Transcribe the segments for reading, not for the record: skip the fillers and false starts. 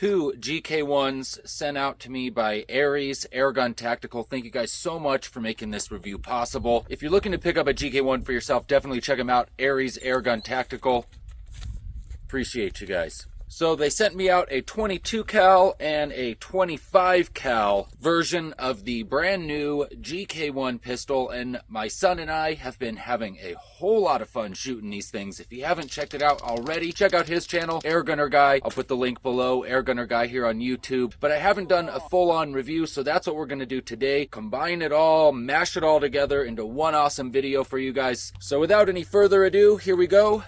2 GK1s sent out to me by Aries Airgun Tactical. Thank you guys so much for making this review possible. If you're looking to pick up a GK1 for yourself, definitely check them out. Aries Airgun Tactical. Appreciate you guys. So they sent me out a 22 cal and a 25 cal version of the brand new GK1 pistol, and my son and I have been having a whole lot of fun shooting these things. If you haven't checked it out already, check out his channel, Airgunner Guy. I'll put the link below, Airgunner Guy here on YouTube. But I haven't done a full-on review, so that's what we're going to do today. Combine it all, mash it all together into one awesome video for you guys. So without any further ado, here we go.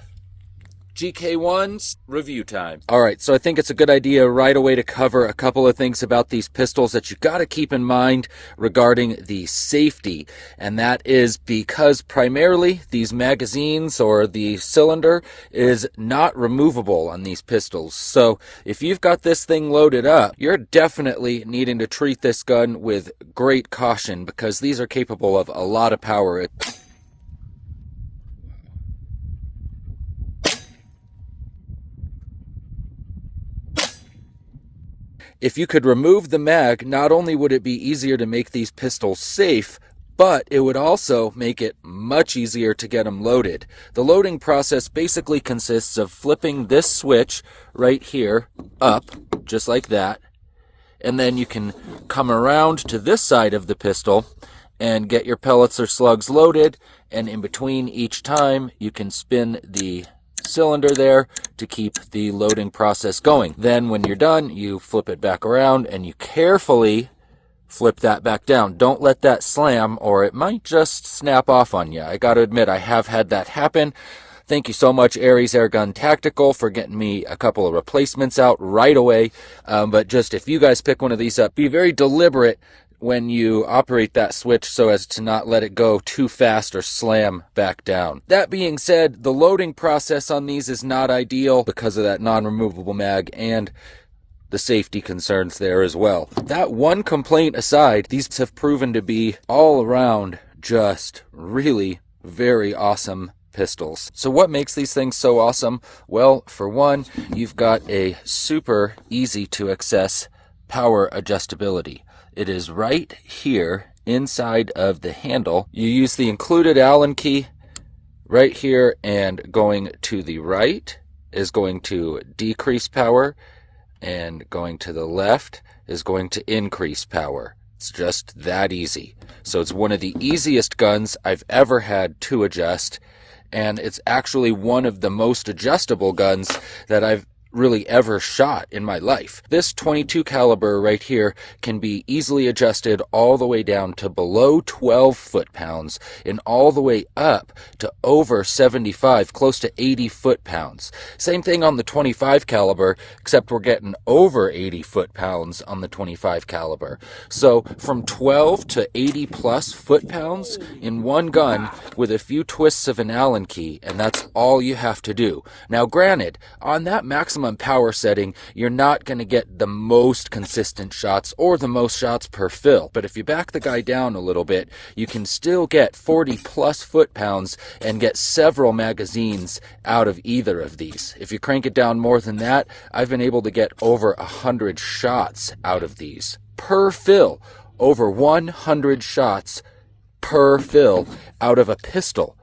GK1's review time. Alright, so I think it's a good idea right away to cover a couple of things about these pistols that you got to keep in mind regarding the safety. And that is because primarily these magazines or the cylinder is not removable on these pistols. So if you've got this thing loaded up, you're definitely needing to treat this gun with great caution because these are capable of a lot of power. If you could remove the mag, not only would it be easier to make these pistols safe, but it would also make it much easier to get them loaded. The loading process basically consists of flipping this switch right here up, just like that, and then you can come around to this side of the pistol and get your pellets or slugs loaded, and in between each time you can spin the cylinder there to keep the loading process going. Then when you're done, you flip it back around and you carefully flip that back down. Don't let that slam or it might just snap off on you. I gotta admit, I have had that happen. Thank you so much, Aries Airgun Tactical, for getting me a couple of replacements out right away. But just if you guys pick one of these up, be very deliberate when you operate that switch so as to not let it go too fast or slam back down. That being said, the loading process on these is not ideal because of that non-removable mag and the safety concerns there as well. That one complaint aside, these have proven to be all around just really very awesome pistols. So what makes these things so awesome? Well, for one, you've got a super easy to access power adjustability. It is right here inside of the handle. You use the included Allen key right here, and going to the right is going to decrease power, and going to the left is going to increase power. It's just that easy. So it's one of the easiest guns I've ever had to adjust, and it's actually one of the most adjustable guns that I've really ever shot in my life. This 22 caliber right here can be easily adjusted all the way down to below 12 foot-pounds and all the way up to over 75, close to 80 foot-pounds. Same thing on the 25 caliber, except we're getting over 80 foot-pounds on the 25 caliber. So from 12 to 80 plus foot-pounds in one gun with a few twists of an Allen key, and that's all you have to do. Now granted, on that maximum power setting, you're not going to get the most consistent shots or the most shots per fill. But if you back the guy down a little bit, you can still get 40 plus foot-pounds and get several magazines out of either of these. If you crank it down more than that, I've been able to get over 100 shots out of these per fill. Over 100 shots per fill out of a pistol.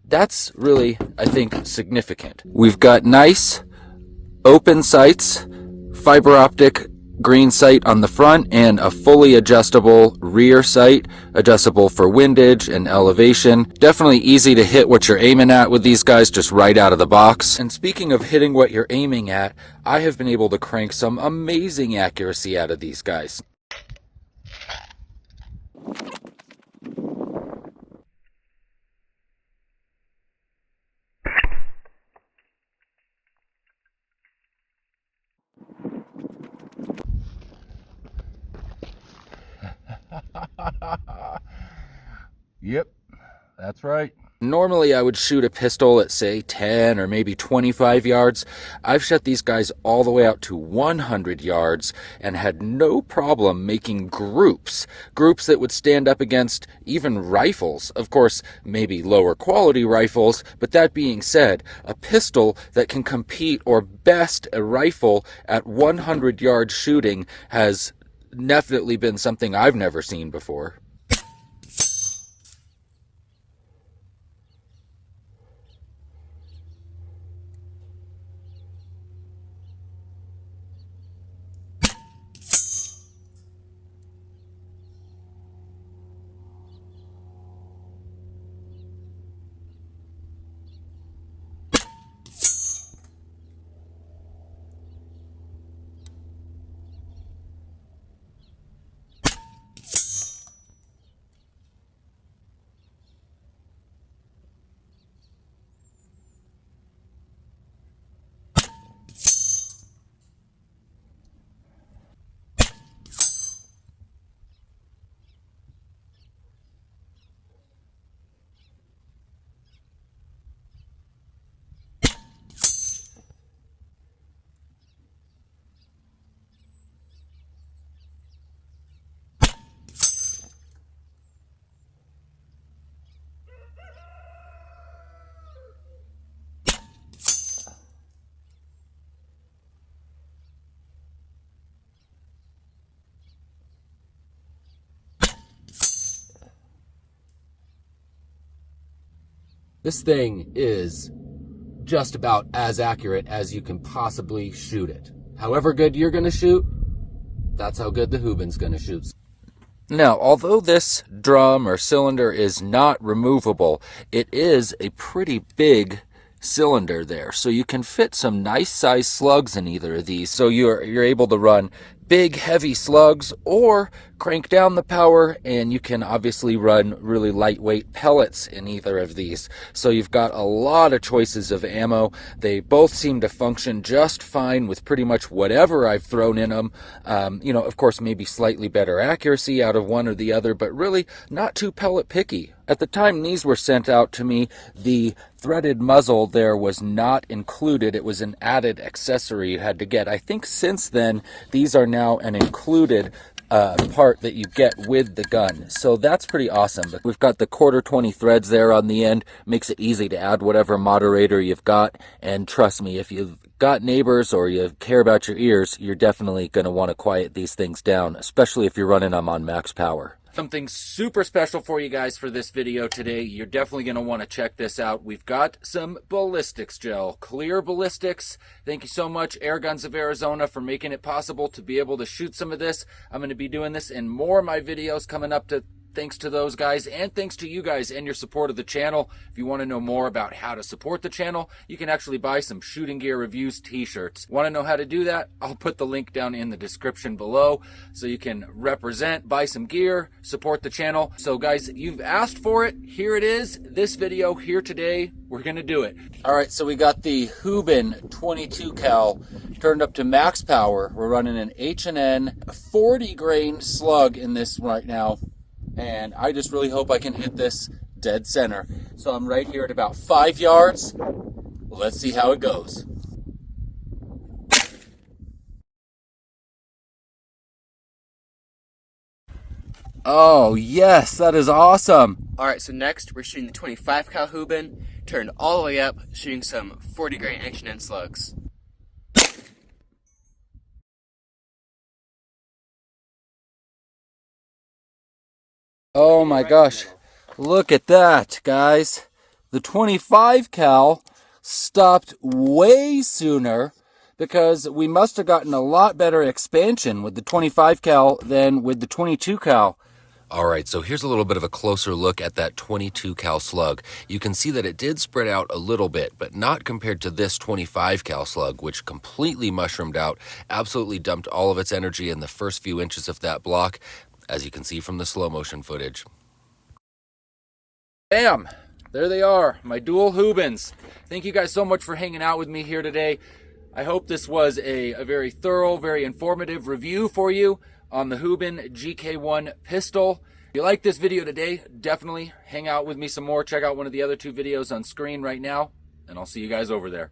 That's really, I think, significant. We've got nice open sights, fiber optic green sight on the front, and a fully adjustable rear sight, adjustable for windage and elevation. Definitely easy to hit what you're aiming at with these guys just right out of the box. And speaking of hitting what you're aiming at, I have been able to crank some amazing accuracy out of these guys. Yep, that's right. Normally, I would shoot a pistol at, say, 10 or maybe 25 yards. I've shot these guys all the way out to 100 yards and had no problem making groups that would stand up against even rifles. Of course, maybe lower quality rifles, but that being said, a pistol that can compete or best a rifle at 100 yards shooting has definitely been something I've never seen before. This thing is just about as accurate as you can possibly shoot it. However good you're going to shoot, that's how good the Hubin's going to shoot. Now, although this drum or cylinder is not removable, it is a pretty big cylinder there. So you can fit some nice sized slugs in either of these. So you're able to run big heavy slugs or crank down the power, and you can obviously run really lightweight pellets in either of these. So you've got a lot of choices of ammo. They both seem to function just fine with pretty much whatever I've thrown in them. Of course, maybe slightly better accuracy out of one or the other, but really not too pellet picky. At the time these were sent out to me, the threaded muzzle there was not included. It was an added accessory you had to get. I think since then, these are now an included part that you get with the gun. So that's pretty awesome. But we've got the 1/4 threads there on the end. Makes it easy to add whatever moderator you've got. And trust me, if you've got neighbors or you care about your ears, you're definitely going to want to quiet these things down, especially if you're running them on max power. Something super special for you guys for this video today. You're definitely going to want to check this out. We've got some ballistics gel, clear ballistics. Thank you so much, Air Guns of Arizona, for making it possible to be able to shoot some of this. I'm going to be doing this in more of my videos coming up thanks to those guys, and thanks to you guys and your support of the channel. If you want to know more about how to support the channel, you can actually buy some Shooting Gear Reviews t-shirts. Want to know how to do that? I'll put the link down in the description below so you can represent, buy some gear, support the channel. So guys, you've asked for it. Here it is. This video here today, we're going to do it. All right, so we got the Hubin 22 cal turned up to max power. We're running an H&N 40 grain slug in this right now. And I just really hope I can hit this dead center. So I'm right here at about 5 yards. Let's see how it goes. Oh, yes, that is awesome. All right, so next we're shooting the 25 cal Hubin, turned all the way up, shooting some 40 grain H&N slugs. Oh my gosh, look at that, guys. The 25 cal stopped way sooner because we must have gotten a lot better expansion with the 25 cal than with the 22 cal. All right, so here's a little bit of a closer look at that 22 cal slug. You can see that it did spread out a little bit, but not compared to this 25 cal slug, which completely mushroomed out, absolutely dumped all of its energy in the first few inches of that block, as you can see from the slow motion footage. Bam! There they are, my dual Hubins. Thank you guys so much for hanging out with me here today. I hope this was a very thorough, very informative review for you on the Hubin GK1 pistol. If you like this video today, definitely hang out with me some more. Check out one of the other 2 videos on screen right now, and I'll see you guys over there.